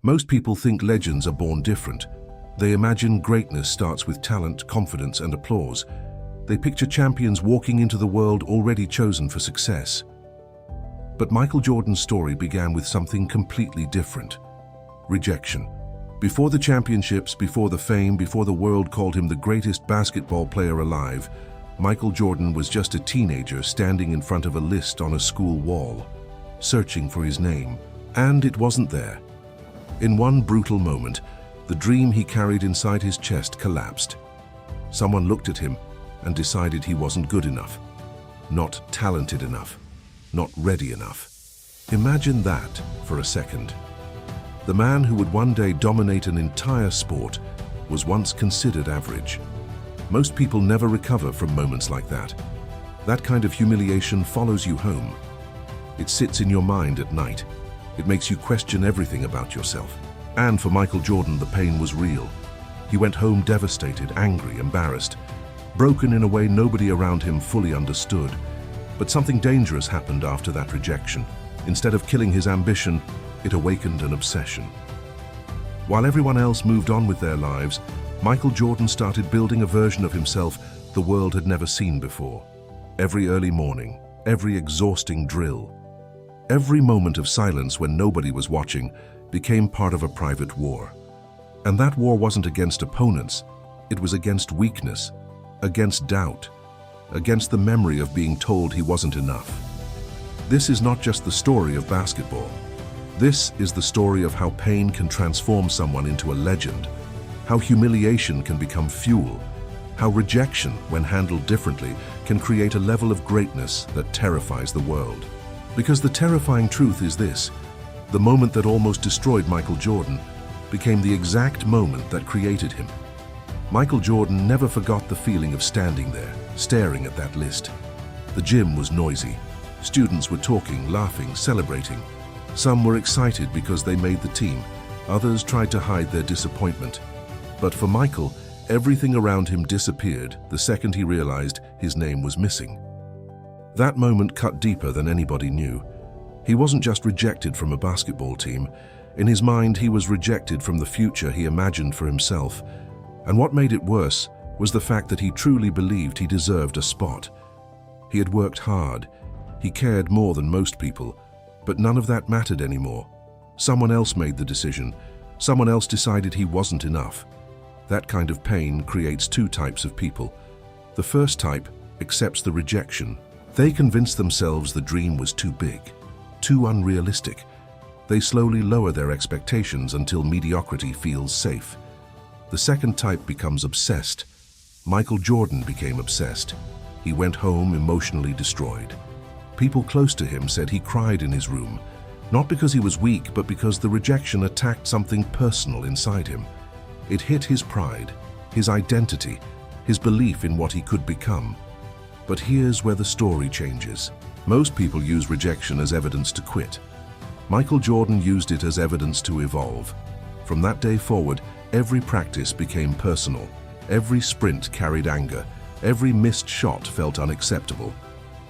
Most people think legends are born different. They imagine greatness starts with talent, confidence, and applause. They picture champions walking into the world already chosen for success. But Michael Jordan's story began with something completely different. Rejection. Before the championships, before the fame, before the world called him the greatest basketball player alive, Michael Jordan was just a teenager standing in front of a list on a school wall, searching for his name, and it wasn't there. In one brutal moment, the dream he carried inside his chest collapsed. Someone looked at him and decided he wasn't good enough, not talented enough, not ready enough. Imagine that for a second. The man who would one day dominate an entire sport was once considered average. Most people never recover from moments like that. That kind of humiliation follows you home. It sits in your mind at night. It makes you question everything about yourself. And for Michael Jordan, the pain was real. He went home devastated, angry, embarrassed, broken in a way nobody around him fully understood. But something dangerous happened after that rejection. Instead of killing his ambition, it awakened an obsession. While everyone else moved on with their lives, Michael Jordan started building a version of himself the world had never seen before. Every early morning, every exhausting drill, every moment of silence when nobody was watching became part of a private war. And that war wasn't against opponents, it was against weakness, against doubt, against the memory of being told he wasn't enough. This is not just the story of basketball. This is the story of how pain can transform someone into a legend, how humiliation can become fuel, how rejection, when handled differently, can create a level of greatness that terrifies the world. Because the terrifying truth is this: the moment that almost destroyed Michael Jordan became the exact moment that created him. Michael Jordan never forgot the feeling of standing there, staring at that list. The gym was noisy. Students were talking, laughing, celebrating. Some were excited because they made the team. Others tried to hide their disappointment. But for Michael, everything around him disappeared the second he realized his name was missing. That moment cut deeper than anybody knew. He wasn't just rejected from a basketball team. In his mind, he was rejected from the future he imagined for himself. And what made it worse was the fact that he truly believed he deserved a spot. He had worked hard. He cared more than most people. But none of that mattered anymore. Someone else made the decision. Someone else decided he wasn't enough. That kind of pain creates two types of people. The first type accepts the rejection. They convince themselves the dream was too big, too unrealistic. They slowly lower their expectations until mediocrity feels safe. The second type becomes obsessed. Michael Jordan became obsessed. He went home emotionally destroyed. People close to him said he cried in his room, not because he was weak, but because the rejection attacked something personal inside him. It hit his pride, his identity, his belief in what he could become. But here's where the story changes. Most people use rejection as evidence to quit. Michael Jordan used it as evidence to evolve. From that day forward, every practice became personal. Every sprint carried anger. Every missed shot felt unacceptable.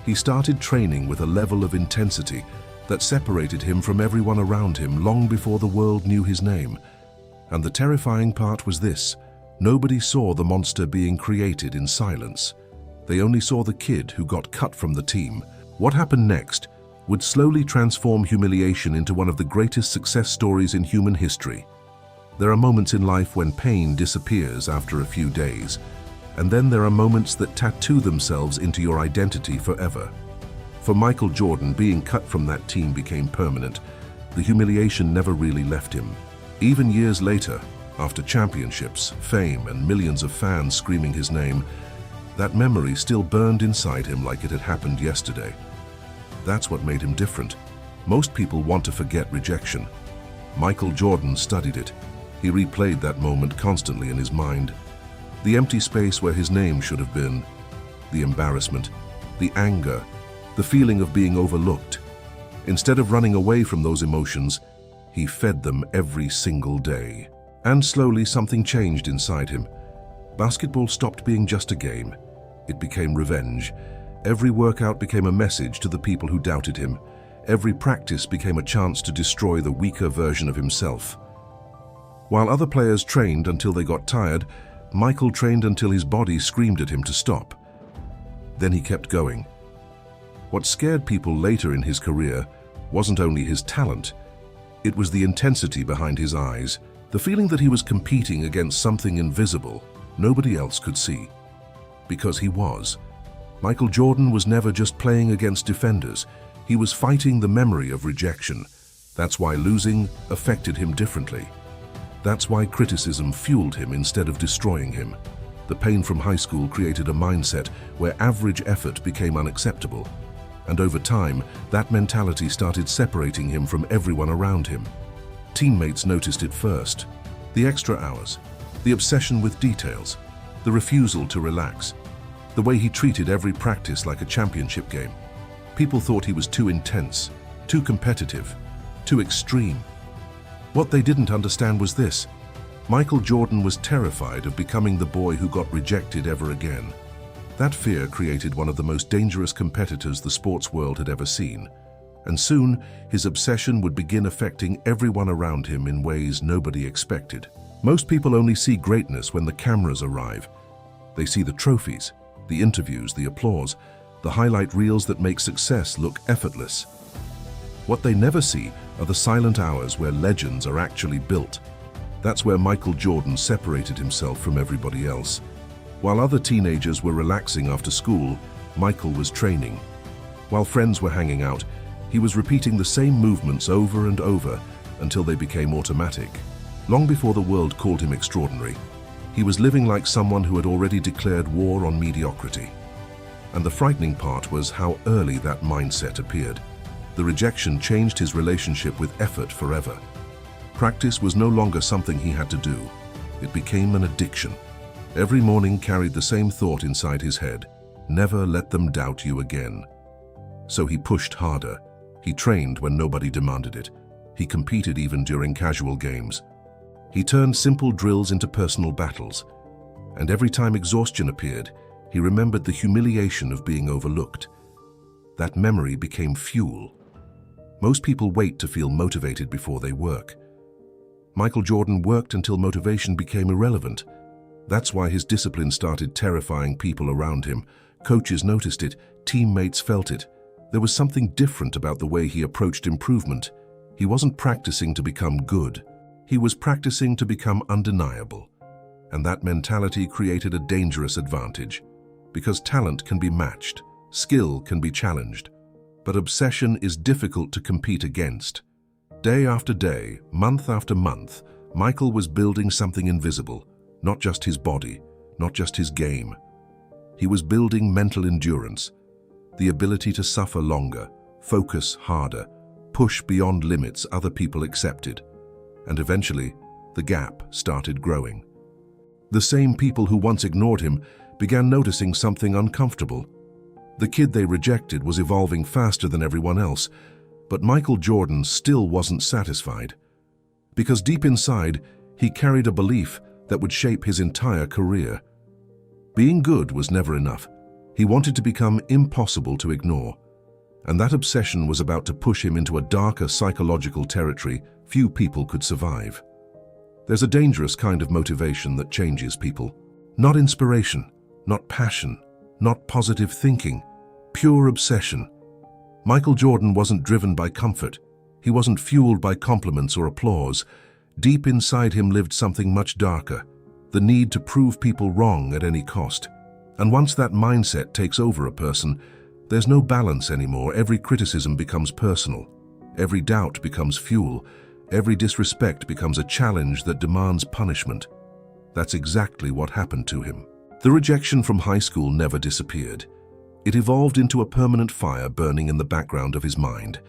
He started training with a level of intensity that separated him from everyone around him long before the world knew his name. And the terrifying part was this: nobody saw the monster being created in silence. They only saw the kid who got cut from the team. What happened next would slowly transform humiliation into one of the greatest success stories in human history. There are moments in life when pain disappears after a few days. And then there are moments that tattoo themselves into your identity forever. For Michael Jordan, being cut from that team became permanent. The humiliation never really left him. Even years later, after championships, fame, and millions of fans screaming his name, that memory still burned inside him like it had happened yesterday. That's what made him different. Most people want to forget rejection. Michael Jordan studied it. He replayed that moment constantly in his mind. The empty space where his name should have been, the embarrassment, the anger, the feeling of being overlooked. Instead of running away from those emotions, he fed them every single day. And slowly something changed inside him. Basketball stopped being just a game. It became revenge. Every workout became a message to the people who doubted him. Every practice became a chance to destroy the weaker version of himself. While other players trained until they got tired, Michael trained until his body screamed at him to stop. Then he kept going. What scared people later in his career wasn't only his talent, it was the intensity behind his eyes, the feeling that he was competing against something invisible nobody else could see. Because he was. Michael Jordan was never just playing against defenders, he was fighting the memory of rejection. That's why losing affected him differently. That's why criticism fueled him instead of destroying him. The pain from high school created a mindset where average effort became unacceptable. And over time, that mentality started separating him from everyone around him. Teammates noticed it first. The extra hours, the obsession with details, the refusal to relax, the way he treated every practice like a championship game. People thought he was too intense, too competitive, too extreme. What they didn't understand was this: Michael Jordan was terrified of becoming the boy who got rejected ever again. That fear created one of the most dangerous competitors the sports world had ever seen. And soon, his obsession would begin affecting everyone around him in ways nobody expected. Most people only see greatness when the cameras arrive. They see the trophies, the interviews, the applause, the highlight reels that make success look effortless. What they never see are the silent hours where legends are actually built. That's where Michael Jordan separated himself from everybody else. While other teenagers were relaxing after school, Michael was training. While friends were hanging out, he was repeating the same movements over and over until they became automatic. Long before the world called him extraordinary, he was living like someone who had already declared war on mediocrity. And the frightening part was how early that mindset appeared. The rejection changed his relationship with effort forever. Practice was no longer something he had to do. It became an addiction. Every morning carried the same thought inside his head: never let them doubt you again. So he pushed harder. He trained when nobody demanded it. He competed even during casual games. He turned simple drills into personal battles. And every time exhaustion appeared, he remembered the humiliation of being overlooked. That memory became fuel. Most people wait to feel motivated before they work. Michael Jordan worked until motivation became irrelevant. That's why his discipline started terrifying people around him. Coaches noticed it, teammates felt it. There was something different about the way he approached improvement. He wasn't practicing to become good. He was practicing to become undeniable. And that mentality created a dangerous advantage. Because talent can be matched, skill can be challenged, but obsession is difficult to compete against. Day after day, month after month, Michael was building something invisible, not just his body, not just his game. He was building mental endurance, the ability to suffer longer, focus harder, push beyond limits other people accepted. And eventually, the gap started growing. The same people who once ignored him began noticing something uncomfortable. The kid they rejected was evolving faster than everyone else, but Michael Jordan still wasn't satisfied. Because deep inside, he carried a belief that would shape his entire career. Being good was never enough. He wanted to become impossible to ignore. And that obsession was about to push him into a darker psychological territory few people could survive. There's a dangerous kind of motivation that changes people. Not inspiration, not passion, not positive thinking, pure obsession. Michael Jordan wasn't driven by comfort. He wasn't fueled by compliments or applause. Deep inside him lived something much darker, the need to prove people wrong at any cost. And once that mindset takes over a person, there's no balance anymore. Every criticism becomes personal. Every doubt becomes fuel. Every disrespect becomes a challenge that demands punishment. That's exactly what happened to him. The rejection from high school never disappeared. It evolved into a permanent fire burning in the background of his mind.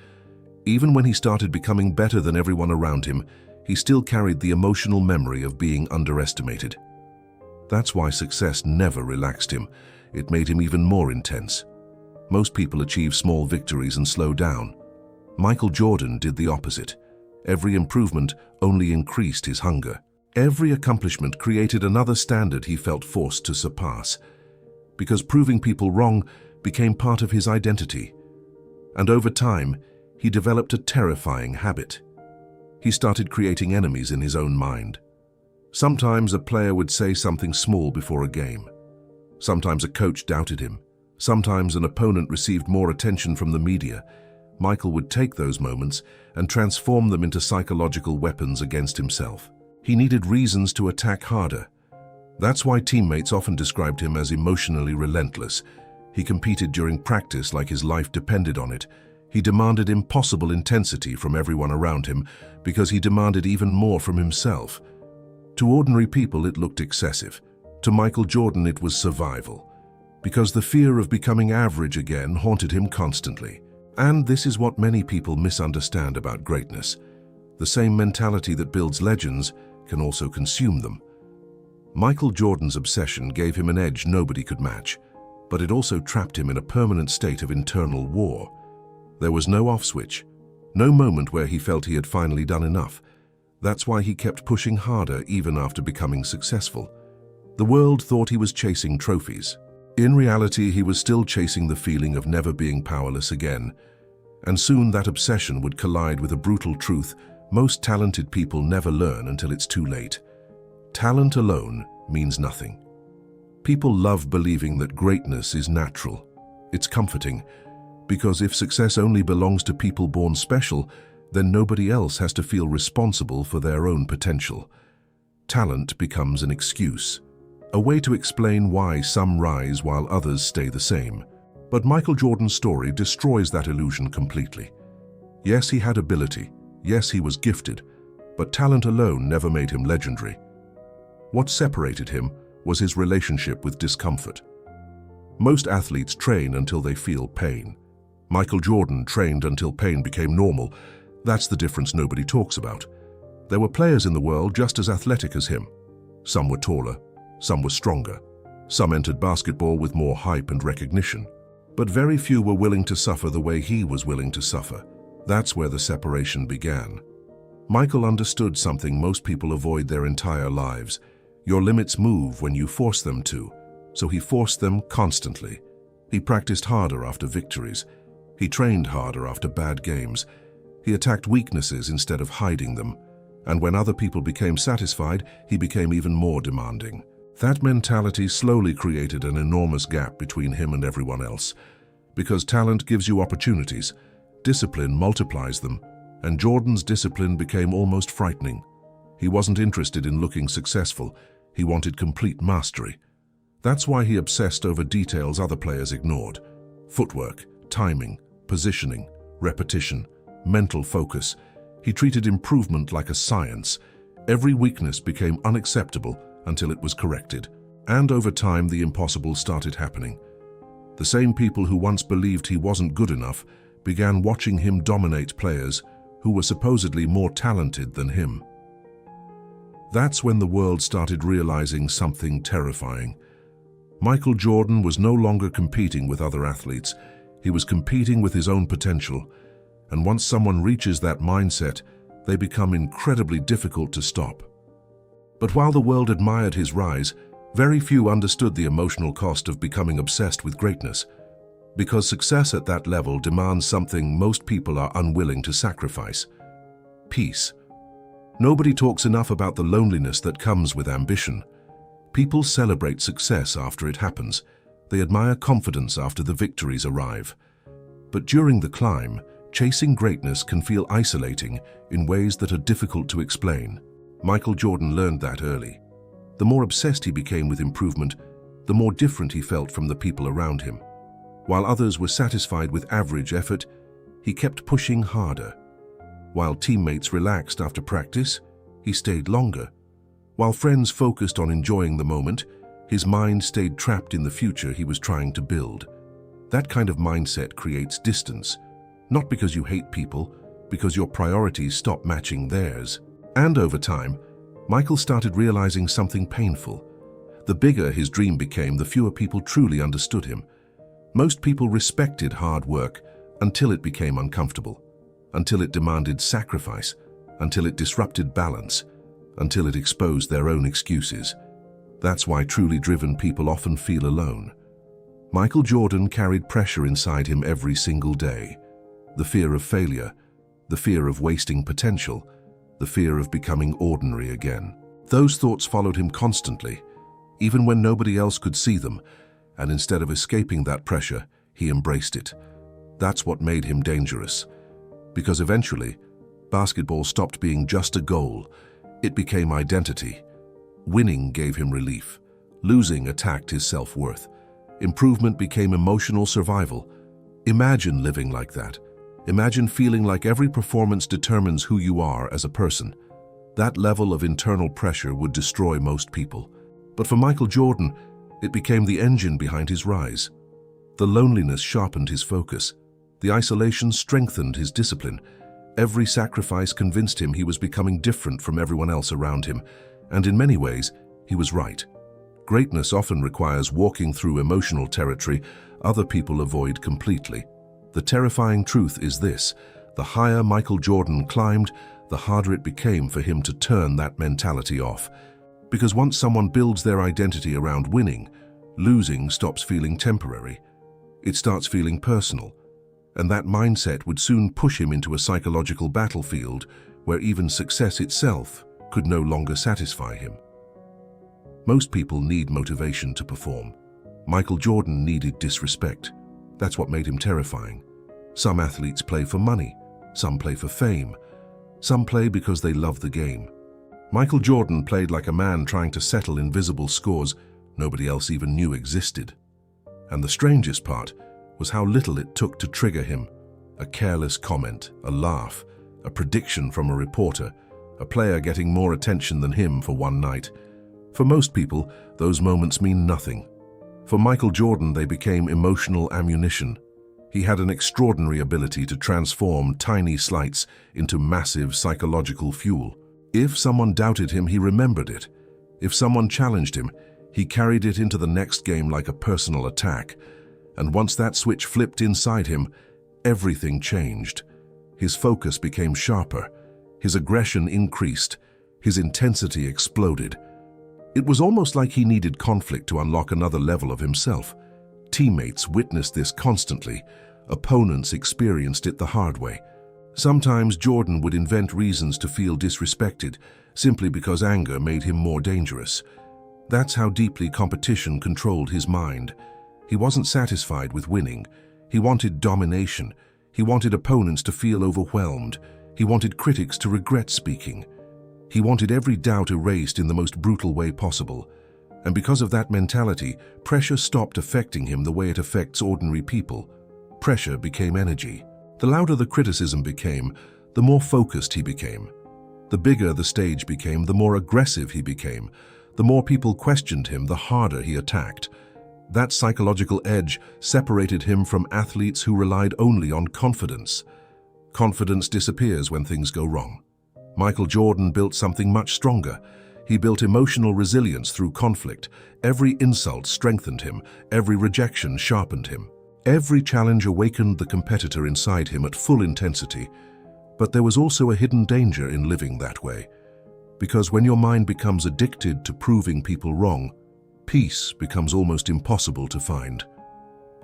Even when he started becoming better than everyone around him, he still carried the emotional memory of being underestimated. That's why success never relaxed him. It made him even more intense. Most people achieve small victories and slow down. Michael Jordan did the opposite. Every improvement only increased his hunger. Every accomplishment created another standard he felt forced to surpass. Because proving people wrong became part of his identity. And over time, he developed a terrifying habit. He started creating enemies in his own mind. Sometimes a player would say something small before a game. Sometimes a coach doubted him. Sometimes an opponent received more attention from the media. Michael would take those moments and transform them into psychological weapons against himself. He needed reasons to attack harder. That's why teammates often described him as emotionally relentless. He competed during practice like his life depended on it. He demanded impossible intensity from everyone around him because he demanded even more from himself. To ordinary people, it looked excessive. To Michael Jordan, it was survival, because the fear of becoming average again haunted him constantly. And this is what many people misunderstand about greatness. The same mentality that builds legends can also consume them. Michael Jordan's obsession gave him an edge nobody could match, but it also trapped him in a permanent state of internal war. There was no off switch, no moment where he felt he had finally done enough. That's why he kept pushing harder even after becoming successful. The world thought he was chasing trophies. In reality, he was still chasing the feeling of never being powerless again. And soon that obsession would collide with a brutal truth most talented people never learn until it's too late. Talent alone means nothing. People love believing that greatness is natural. It's comforting, because if success only belongs to people born special, then nobody else has to feel responsible for their own potential. Talent becomes an excuse, a way to explain why some rise while others stay the same. But Michael Jordan's story destroys that illusion completely. Yes, he had ability. Yes, he was gifted. But talent alone never made him legendary. What separated him was his relationship with discomfort. Most athletes train until they feel pain. Michael Jordan trained until pain became normal. That's the difference nobody talks about. There were players in the world just as athletic as him. Some were taller, some were stronger. Some entered basketball with more hype and recognition. But very few were willing to suffer the way he was willing to suffer. That's where the separation began. Michael understood something most people avoid their entire lives. Your limits move when you force them to, so he forced them constantly. He practiced harder after victories. He trained harder after bad games. He attacked weaknesses instead of hiding them. And when other people became satisfied, he became even more demanding. That mentality slowly created an enormous gap between him and everyone else. Because talent gives you opportunities, discipline multiplies them, and Jordan's discipline became almost frightening. He wasn't interested in looking successful. He wanted complete mastery. That's why he obsessed over details other players ignored. Footwork, timing, positioning, repetition, mental focus. He treated improvement like a science. Every weakness became unacceptable until it was corrected. And over time, the impossible started happening. The same people who once believed he wasn't good enough began watching him dominate players who were supposedly more talented than him. That's when the world started realizing something terrifying. Michael Jordan was no longer competing with other athletes. He was competing with his own potential. And once someone reaches that mindset, they become incredibly difficult to stop. But while the world admired his rise, very few understood the emotional cost of becoming obsessed with greatness. Because success at that level demands something most people are unwilling to sacrifice: peace. Nobody talks enough about the loneliness that comes with ambition. People celebrate success after it happens. They admire confidence after the victories arrive. But during the climb, chasing greatness can feel isolating in ways that are difficult to explain. Michael Jordan learned that early. The more obsessed he became with improvement, the more different he felt from the people around him. While others were satisfied with average effort, he kept pushing harder. While teammates relaxed after practice, he stayed longer. While friends focused on enjoying the moment, his mind stayed trapped in the future he was trying to build. That kind of mindset creates distance, not because you hate people, because your priorities stop matching theirs. And over time, Michael started realizing something painful. The bigger his dream became, the fewer people truly understood him. Most people respected hard work until it became uncomfortable, until it demanded sacrifice, until it disrupted balance, until it exposed their own excuses. That's why truly driven people often feel alone. Michael Jordan carried pressure inside him every single day. The fear of failure, the fear of wasting potential, the fear of becoming ordinary again. Those thoughts followed him constantly, even when nobody else could see them, and instead of escaping that pressure, he embraced it. That's what made him dangerous. Because eventually, basketball stopped being just a goal. It became identity. Winning gave him relief. Losing attacked his self-worth. Improvement became emotional survival. Imagine living like that. Imagine feeling like every performance determines who you are as a person. That level of internal pressure would destroy most people. But for Michael Jordan, it became the engine behind his rise. The loneliness sharpened his focus. The isolation strengthened his discipline. Every sacrifice convinced him he was becoming different from everyone else around him, and in many ways, he was right. Greatness often requires walking through emotional territory other people avoid completely. The terrifying truth is this: the higher Michael Jordan climbed, the harder it became for him to turn that mentality off. Because once someone builds their identity around winning, losing stops feeling temporary. It starts feeling personal. And that mindset would soon push him into a psychological battlefield where even success itself could no longer satisfy him. Most people need motivation to perform. Michael Jordan needed disrespect. That's what made him terrifying. Some athletes play for money, some play for fame, some play because they love the game. Michael Jordan played like a man trying to settle invisible scores nobody else even knew existed. And the strangest part was how little it took to trigger him. A careless comment, a laugh, a prediction from a reporter, a player getting more attention than him for one night. For most people, those moments mean nothing. For Michael Jordan, they became emotional ammunition. He had an extraordinary ability to transform tiny slights into massive psychological fuel. If someone doubted him, he remembered it. If someone challenged him, he carried it into the next game like a personal attack. And once that switch flipped inside him, everything changed. His focus became sharper. His aggression increased. His intensity exploded. It was almost like he needed conflict to unlock another level of himself. Teammates witnessed this constantly. Opponents experienced it the hard way. Sometimes Jordan would invent reasons to feel disrespected, simply because anger made him more dangerous. That's how deeply competition controlled his mind. He wasn't satisfied with winning. He wanted domination. He wanted opponents to feel overwhelmed. He wanted critics to regret speaking. He wanted every doubt erased in the most brutal way possible. And because of that mentality, pressure stopped affecting him the way it affects ordinary people. Pressure became energy. The louder the criticism became, the more focused he became. The bigger the stage became, the more aggressive he became. The more people questioned him, the harder he attacked. That psychological edge separated him from athletes who relied only on confidence. Confidence disappears when things go wrong. Michael Jordan built something much stronger. He built emotional resilience through conflict. Every insult strengthened him. Every rejection sharpened him. Every challenge awakened the competitor inside him at full intensity. But there was also a hidden danger in living that way. Because when your mind becomes addicted to proving people wrong, peace becomes almost impossible to find.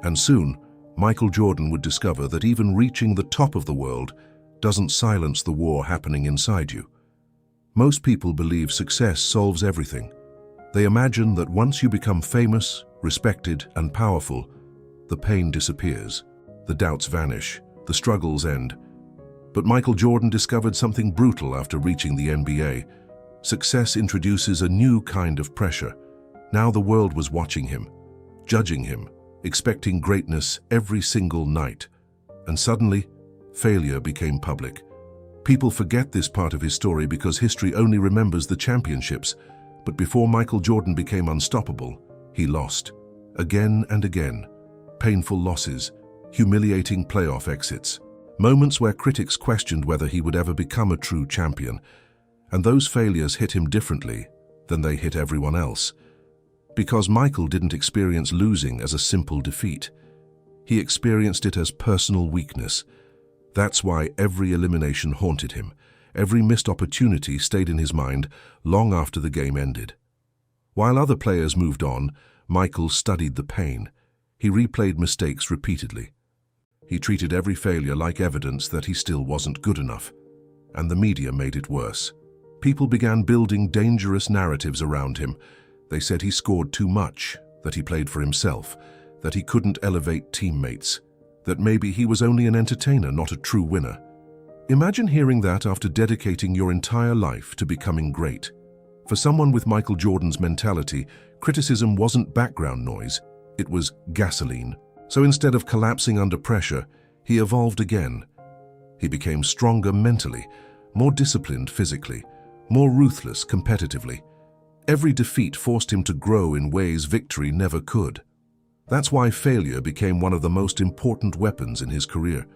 And soon, Michael Jordan would discover that even reaching the top of the world doesn't silence the war happening inside you. Most people believe success solves everything. They imagine that once you become famous, respected, and powerful, the pain disappears, the doubts vanish, the struggles end. But Michael Jordan discovered something brutal after reaching the NBA. Success introduces a new kind of pressure. Now the world was watching him, judging him, expecting greatness every single night. And suddenly, failure became public. People forget this part of his story because history only remembers the championships. But before Michael Jordan became unstoppable, he lost. Again and again. Painful losses, humiliating playoff exits. Moments where critics questioned whether he would ever become a true champion. And those failures hit him differently than they hit everyone else. Because Michael didn't experience losing as a simple defeat. He experienced it as personal weakness. That's why every elimination haunted him. Every missed opportunity stayed in his mind long after the game ended. While other players moved on, Michael studied the pain. He replayed mistakes repeatedly. He treated every failure like evidence that he still wasn't good enough. And the media made it worse. People began building dangerous narratives around him. They said he scored too much, that he played for himself, that he couldn't elevate teammates, that maybe he was only an entertainer, not a true winner. Imagine hearing that after dedicating your entire life to becoming great. For someone with Michael Jordan's mentality, criticism wasn't background noise, it was gasoline. So instead of collapsing under pressure, he evolved again. He became stronger mentally, more disciplined physically, more ruthless competitively. Every defeat forced him to grow in ways victory never could. That's why failure became one of the most important weapons in his career.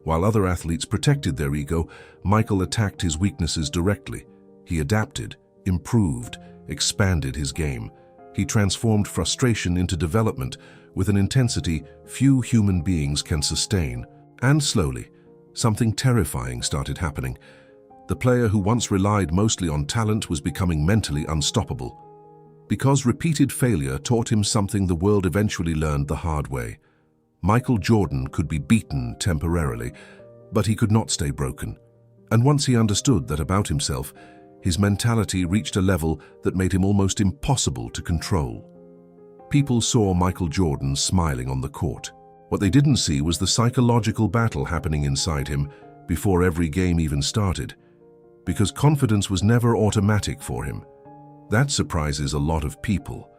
While other athletes protected their ego, Michael attacked his weaknesses directly. He adapted, improved, expanded his game. He transformed frustration into development with an intensity few human beings can sustain. And slowly, something terrifying started happening. The player who once relied mostly on talent was becoming mentally unstoppable. Because repeated failure taught him something the world eventually learned the hard way. Michael Jordan could be beaten temporarily, but he could not stay broken. And once he understood that about himself, his mentality reached a level that made him almost impossible to control. People saw Michael Jordan smiling on the court. What they didn't see was the psychological battle happening inside him before every game even started. Because confidence was never automatic for him. That surprises a lot of people.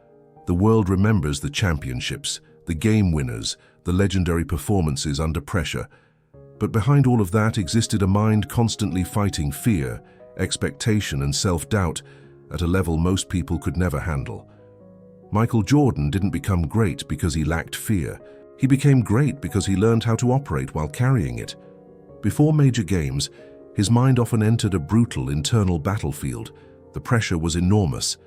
The world remembers the championships, the game winners, the legendary performances under pressure. But behind all of that existed a mind constantly fighting fear, expectation and self-doubt at a level most people could never handle. Michael Jordan didn't become great because he lacked fear. He became great because he learned how to operate while carrying it. Before major games, his mind often entered a brutal internal battlefield. The pressure was enormous.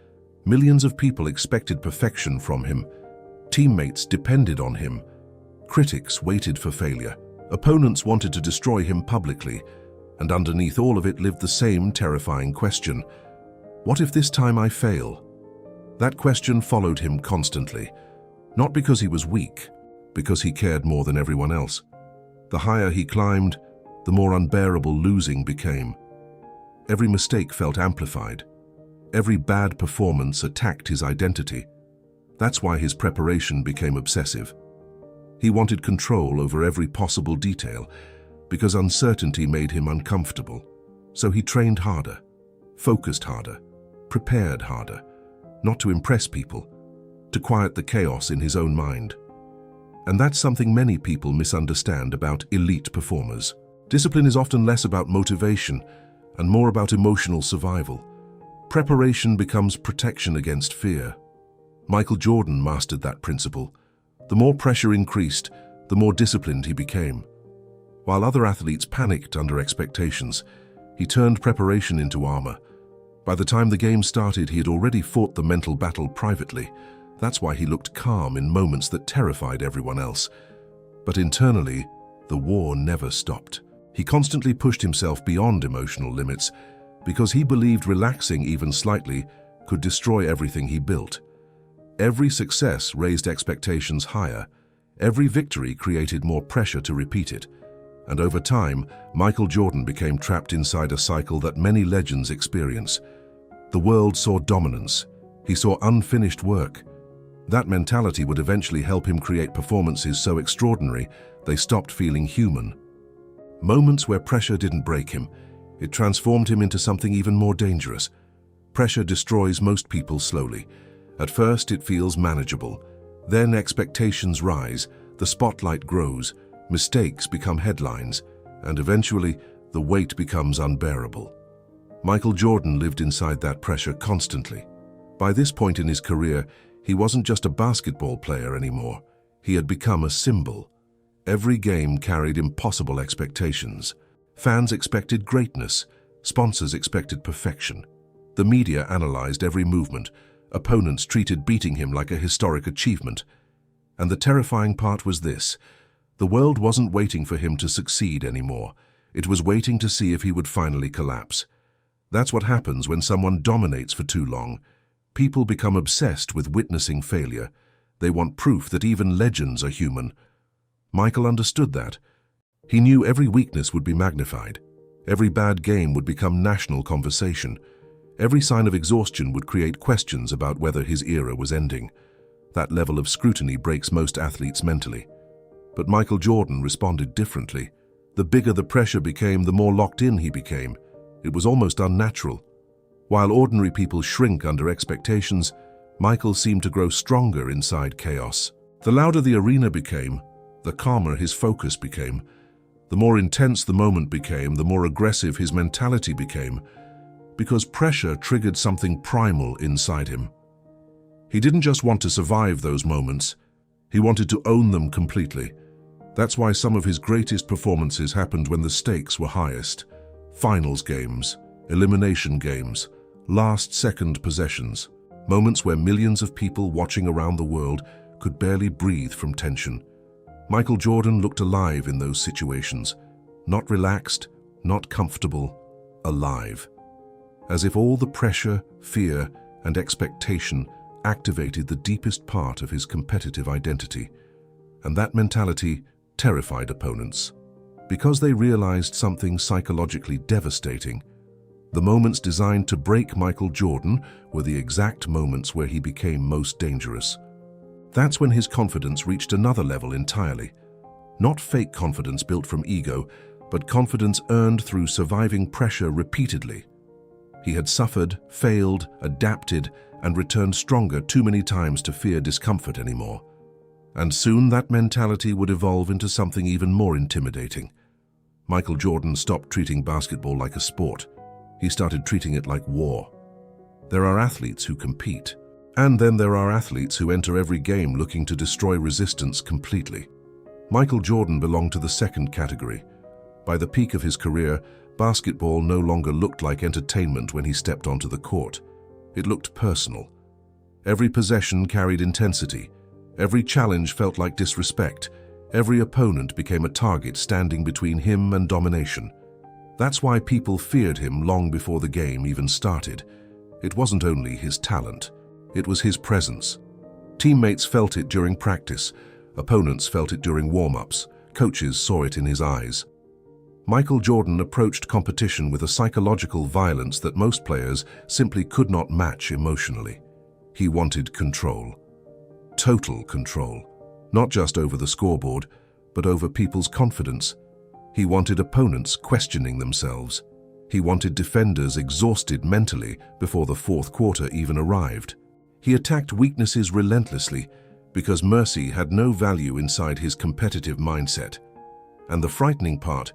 Millions of people expected perfection from him. Teammates depended on him. Critics waited for failure. Opponents wanted to destroy him publicly. And underneath all of it lived the same terrifying question. What if this time I fail? That question followed him constantly. Not because he was weak, because he cared more than everyone else. The higher he climbed, the more unbearable losing became. Every mistake felt amplified. Every bad performance attacked his identity. That's why his preparation became obsessive. He wanted control over every possible detail, because uncertainty made him uncomfortable. So he trained harder, focused harder, prepared harder, not to impress people, to quiet the chaos in his own mind. And that's something many people misunderstand about elite performers. Discipline is often less about motivation and more about emotional survival. Preparation becomes protection against fear. Michael Jordan mastered that principle. The more pressure increased, the more disciplined he became. While other athletes panicked under expectations, he turned preparation into armor. By the time the game started, he had already fought the mental battle privately. That's why he looked calm in moments that terrified everyone else. But internally, the war never stopped. He constantly pushed himself beyond emotional limits because he believed relaxing even slightly could destroy everything he built. Every success raised expectations higher. Every victory created more pressure to repeat it. And over time, Michael Jordan became trapped inside a cycle that many legends experience. The world saw dominance. He saw unfinished work. That mentality would eventually help him create performances so extraordinary they stopped feeling human. Moments where pressure didn't break him, it transformed him into something even more dangerous. Pressure destroys most people slowly. At first, it feels manageable. Then expectations rise, the spotlight grows, mistakes become headlines, and eventually, the weight becomes unbearable. Michael Jordan lived inside that pressure constantly. By this point in his career, he wasn't just a basketball player anymore. He had become a symbol. Every game carried impossible expectations. Fans expected greatness. Sponsors expected perfection. The media analyzed every movement. Opponents treated beating him like a historic achievement. And the terrifying part was this. The world wasn't waiting for him to succeed anymore. It was waiting to see if he would finally collapse. That's what happens when someone dominates for too long. People become obsessed with witnessing failure. They want proof that even legends are human. Michael understood that. He knew every weakness would be magnified. Every bad game would become national conversation. Every sign of exhaustion would create questions about whether his era was ending. That level of scrutiny breaks most athletes mentally. But Michael Jordan responded differently. The bigger the pressure became, the more locked in he became. It was almost unnatural. While ordinary people shrink under expectations, Michael seemed to grow stronger inside chaos. The louder the arena became, the calmer his focus became. The more intense the moment became, the more aggressive his mentality became, because pressure triggered something primal inside him. He didn't just want to survive those moments, he wanted to own them completely. That's why some of his greatest performances happened when the stakes were highest. Finals games, elimination games, last-second possessions, moments where millions of people watching around the world could barely breathe from tension. Michael Jordan looked alive in those situations, not relaxed, not comfortable, alive. As if all the pressure, fear, and expectation activated the deepest part of his competitive identity. And that mentality terrified opponents, because they realized something psychologically devastating. The moments designed to break Michael Jordan were the exact moments where he became most dangerous. That's when his confidence reached another level entirely. Not fake confidence built from ego, but confidence earned through surviving pressure repeatedly. He had suffered, failed, adapted, and returned stronger too many times to fear discomfort anymore. And soon that mentality would evolve into something even more intimidating. Michael Jordan stopped treating basketball like a sport. He started treating it like war. There are athletes who compete, and then there are athletes who enter every game looking to destroy resistance completely. Michael Jordan belonged to the second category. By the peak of his career, basketball no longer looked like entertainment when he stepped onto the court. It looked personal. Every possession carried intensity. Every challenge felt like disrespect. Every opponent became a target standing between him and domination. That's why people feared him long before the game even started. It wasn't only his talent, it was his presence. Teammates felt it during practice, opponents felt it during warm-ups, coaches saw it in his eyes. Michael Jordan approached competition with a psychological violence that most players simply could not match emotionally. He wanted control. Total control. Not just over the scoreboard, but over people's confidence. He wanted opponents questioning themselves. He wanted defenders exhausted mentally before the fourth quarter even arrived. He attacked weaknesses relentlessly because mercy had no value inside his competitive mindset. And the frightening part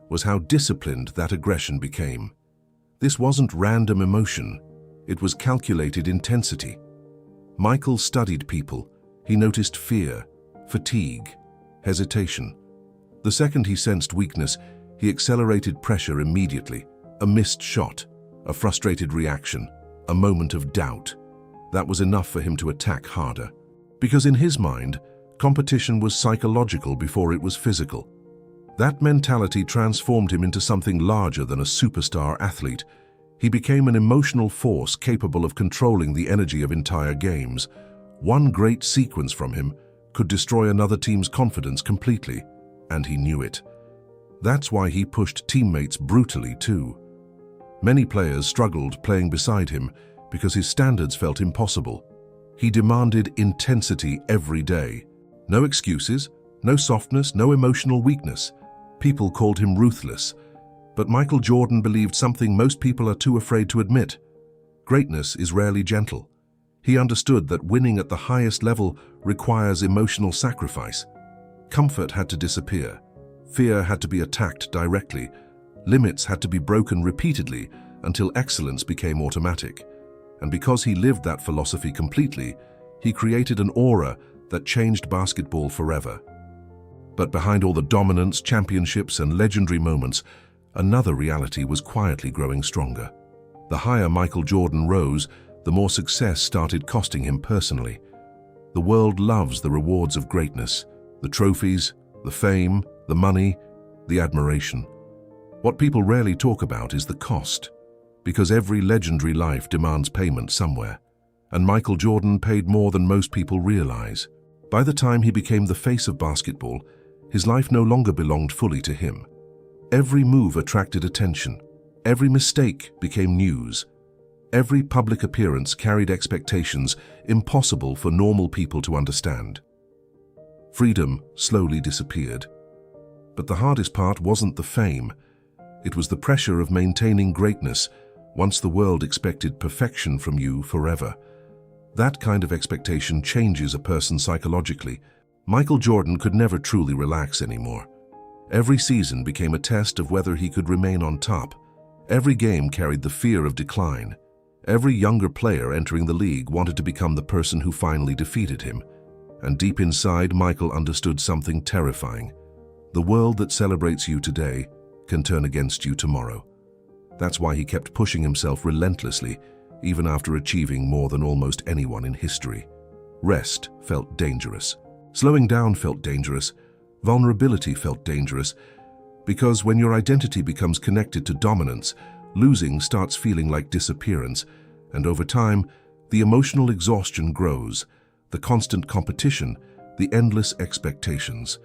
was how disciplined that aggression became. This wasn't random emotion, it was calculated intensity. Michael studied people. He noticed fear, fatigue, hesitation. The second he sensed weakness, he accelerated pressure immediately. A missed shot, a frustrated reaction, a moment of doubt. That was enough for him to attack harder. Because in his mind, competition was psychological before it was physical. That mentality transformed him into something larger than a superstar athlete. He became an emotional force capable of controlling the energy of entire games. One great sequence from him could destroy another team's confidence completely, and he knew it. That's why he pushed teammates brutally too. Many players struggled playing beside him because his standards felt impossible. He demanded intensity every day. No excuses, no softness, no emotional weakness. People called him ruthless, but Michael Jordan believed something most people are too afraid to admit. Greatness is rarely gentle. He understood that winning at the highest level requires emotional sacrifice. Comfort had to disappear. Fear had to be attacked directly. Limits had to be broken repeatedly until excellence became automatic. And because he lived that philosophy completely, he created an aura that changed basketball forever. But behind all the dominance, championships, and legendary moments, another reality was quietly growing stronger. The higher Michael Jordan rose, the more success started costing him personally. The world loves the rewards of greatness, the trophies, the fame, the money, the admiration. What people rarely talk about is the cost, because every legendary life demands payment somewhere, and Michael Jordan paid more than most people realize. By the time he became the face of basketball, his life no longer belonged fully to him. Every move attracted attention. Every mistake became news. Every public appearance carried expectations impossible for normal people to understand. Freedom slowly disappeared. But the hardest part wasn't the fame. It was the pressure of maintaining greatness once the world expected perfection from you forever. That kind of expectation changes a person psychologically. Michael Jordan could never truly relax anymore. Every season became a test of whether he could remain on top. Every game carried the fear of decline. Every younger player entering the league wanted to become the person who finally defeated him. And deep inside, Michael understood something terrifying. The world that celebrates you today can turn against you tomorrow. That's why he kept pushing himself relentlessly, even after achieving more than almost anyone in history. Rest felt dangerous. Slowing down felt dangerous. Vulnerability felt dangerous. Because when your identity becomes connected to dominance, losing starts feeling like disappearance, and over time, the emotional exhaustion grows, the constant competition, the endless expectations,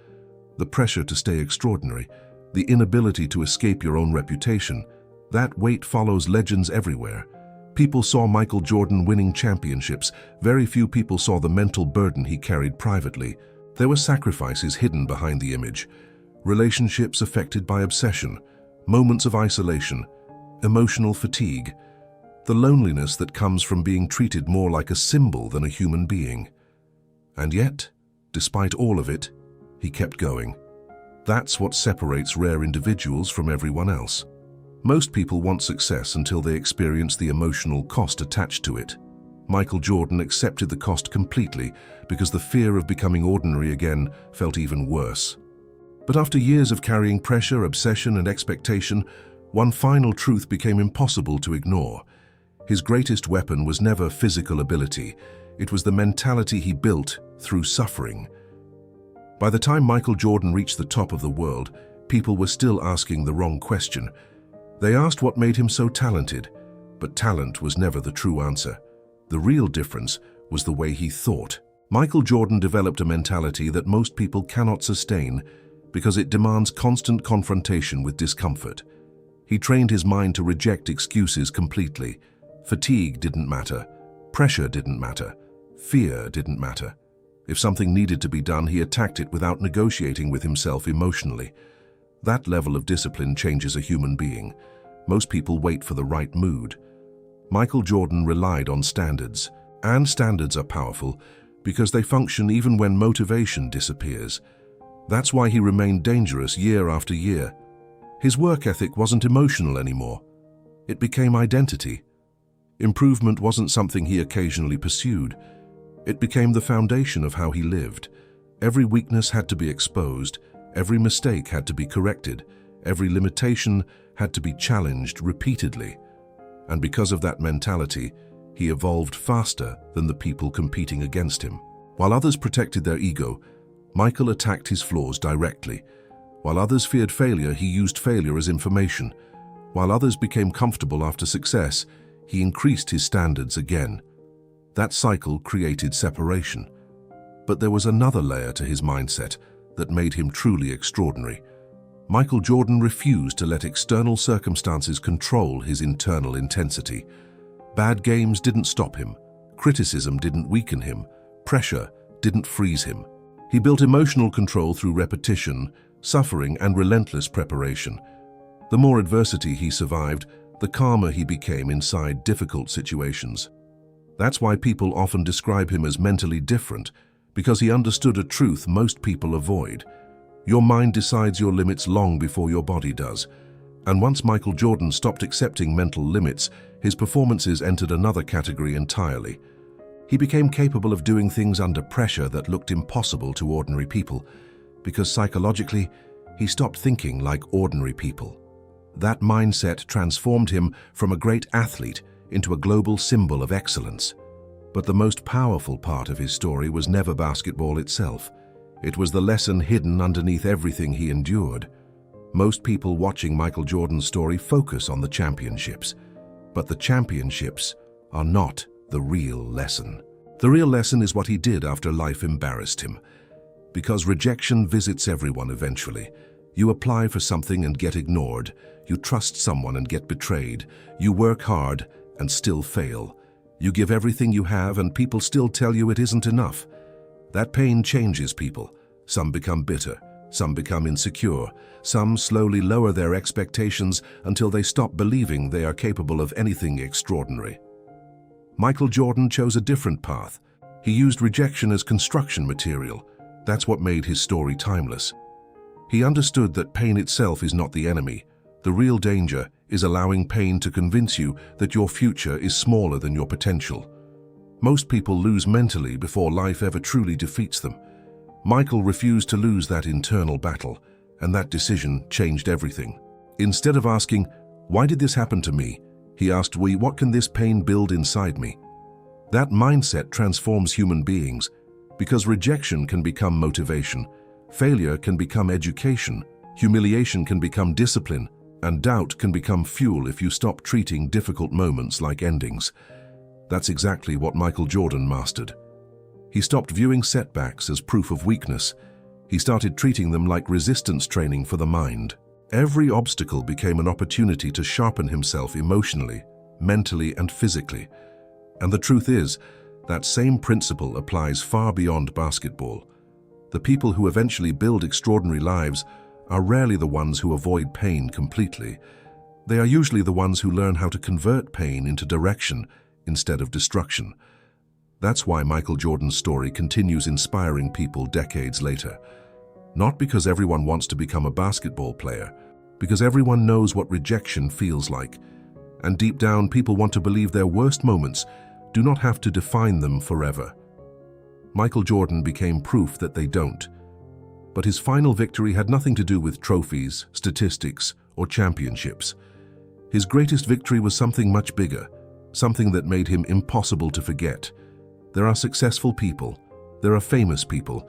the pressure to stay extraordinary, the inability to escape your own reputation. That weight follows legends everywhere. People saw Michael Jordan winning championships. Very few people saw the mental burden he carried privately. There were sacrifices hidden behind the image, relationships affected by obsession, moments of isolation, emotional fatigue, the loneliness that comes from being treated more like a symbol than a human being. And yet, despite all of it, he kept going. That's what separates rare individuals from everyone else. Most people want success until they experience the emotional cost attached to it. Michael Jordan accepted the cost completely because the fear of becoming ordinary again felt even worse. But after years of carrying pressure, obsession, and expectation, one final truth became impossible to ignore. His greatest weapon was never physical ability. It was the mentality he built through suffering. By the time Michael Jordan reached the top of the world, people were still asking the wrong question. They asked what made him so talented, but talent was never the true answer. The real difference was the way he thought. Michael Jordan developed a mentality that most people cannot sustain because it demands constant confrontation with discomfort. He trained his mind to reject excuses completely. Fatigue didn't matter. Pressure didn't matter. Fear didn't matter. If something needed to be done, he attacked it without negotiating with himself emotionally. That level of discipline changes a human being. Most people wait for the right mood. Michael Jordan relied on standards, and standards are powerful because they function even when motivation disappears. That's why he remained dangerous year after year. His work ethic wasn't emotional anymore. It became identity. Improvement wasn't something he occasionally pursued. It became the foundation of how he lived. Every weakness had to be exposed. Every mistake had to be corrected. Every limitation had to be challenged repeatedly. And because of that mentality, he evolved faster than the people competing against him. While others protected their ego, Michael attacked his flaws directly. While others feared failure, he used failure as information. While others became comfortable after success, he increased his standards again. That cycle created separation. But there was another layer to his mindset that made him truly extraordinary. Michael Jordan refused to let external circumstances control his internal intensity. Bad games didn't stop him. Criticism didn't weaken him. Pressure didn't freeze him. He built emotional control through repetition, suffering, and relentless preparation. The more adversity he survived, the calmer he became inside difficult situations. That's why people often describe him as mentally different, because he understood a truth most people avoid. Your mind decides your limits long before your body does. And once Michael Jordan stopped accepting mental limits, his performances entered another category entirely. He became capable of doing things under pressure that looked impossible to ordinary people, because psychologically, he stopped thinking like ordinary people. That mindset transformed him from a great athlete into a global symbol of excellence. But the most powerful part of his story was never basketball itself. It was the lesson hidden underneath everything he endured. Most people watching Michael Jordan's story focus on the championships, but the championships are not the real lesson. The real lesson is what he did after life embarrassed him. Because rejection visits everyone eventually. You apply for something and get ignored. You trust someone and get betrayed. You work hard and still fail. You give everything you have and people still tell you it isn't enough. That pain changes people. Some become bitter, some become insecure, some slowly lower their expectations until they stop believing they are capable of anything extraordinary. Michael Jordan chose a different path. He used rejection as construction material. That's what made his story timeless. He understood that pain itself is not the enemy. The real danger is allowing pain to convince you that your future is smaller than your potential. Most people lose mentally before life ever truly defeats them. Michael refused to lose that internal battle, and that decision changed everything. Instead of asking, "Why did this happen to me?" he asked, "What can this pain build inside me?" That mindset transforms human beings, because rejection can become motivation, failure can become education, humiliation can become discipline, and doubt can become fuel if you stop treating difficult moments like endings. That's exactly what Michael Jordan mastered. He stopped viewing setbacks as proof of weakness. He started treating them like resistance training for the mind. Every obstacle became an opportunity to sharpen himself emotionally, mentally, and physically. And the truth is, that same principle applies far beyond basketball. The people who eventually build extraordinary lives are rarely the ones who avoid pain completely. They are usually the ones who learn how to convert pain into direction instead of destruction. That's why Michael Jordan's story continues inspiring people decades later. Not because everyone wants to become a basketball player, because everyone knows what rejection feels like. And deep down, people want to believe their worst moments do not have to define them forever. Michael Jordan became proof that they don't. But his final victory had nothing to do with trophies, statistics, or championships. His greatest victory was something much bigger, something that made him impossible to forget. There are successful people, there are famous people,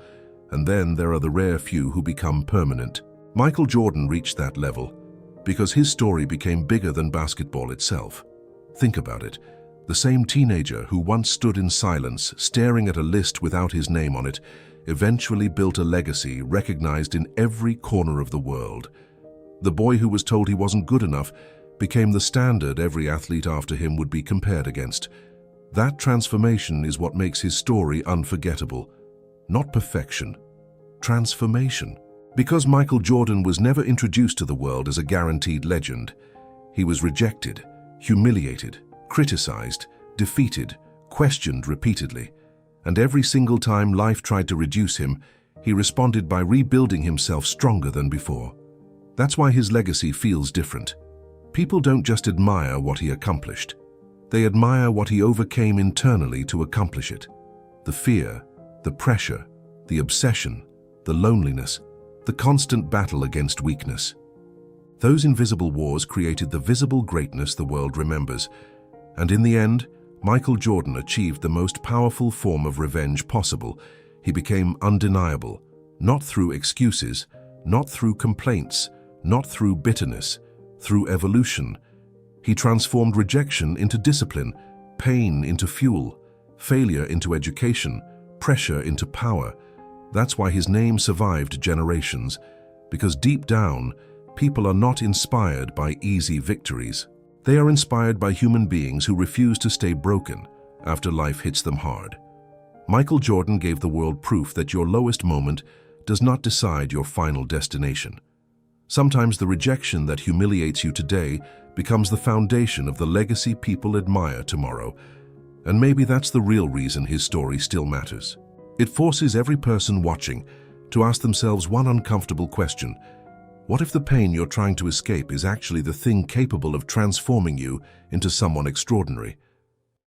and then there are the rare few who become permanent. Michael Jordan reached that level because his story became bigger than basketball itself. Think about it. The same teenager who once stood in silence, staring at a list without his name on it, eventually built a legacy recognized in every corner of the world. The boy who was told he wasn't good enough became the standard every athlete after him would be compared against. That transformation is what makes his story unforgettable. Not perfection, transformation. Because Michael Jordan was never introduced to the world as a guaranteed legend, he was rejected, humiliated, criticized, defeated, questioned repeatedly. And every single time life tried to reduce him, he responded by rebuilding himself stronger than before. That's why his legacy feels different. People don't just admire what he accomplished. They admire what he overcame internally to accomplish it. The fear, the pressure, the obsession, the loneliness, the constant battle against weakness. Those invisible wars created the visible greatness the world remembers. And in the end, Michael Jordan achieved the most powerful form of revenge possible. He became undeniable, not through excuses, not through complaints, not through bitterness, through evolution. He transformed rejection into discipline, pain into fuel, failure into education, pressure into power. That's why his name survived generations, because deep down, people are not inspired by easy victories. They are inspired by human beings who refuse to stay broken after life hits them hard. Michael Jordan gave the world proof that your lowest moment does not decide your final destination. Sometimes the rejection that humiliates you today becomes the foundation of the legacy people admire tomorrow. And maybe that's the real reason his story still matters. It forces every person watching to ask themselves one uncomfortable question. What if the pain you're trying to escape is actually the thing capable of transforming you into someone extraordinary?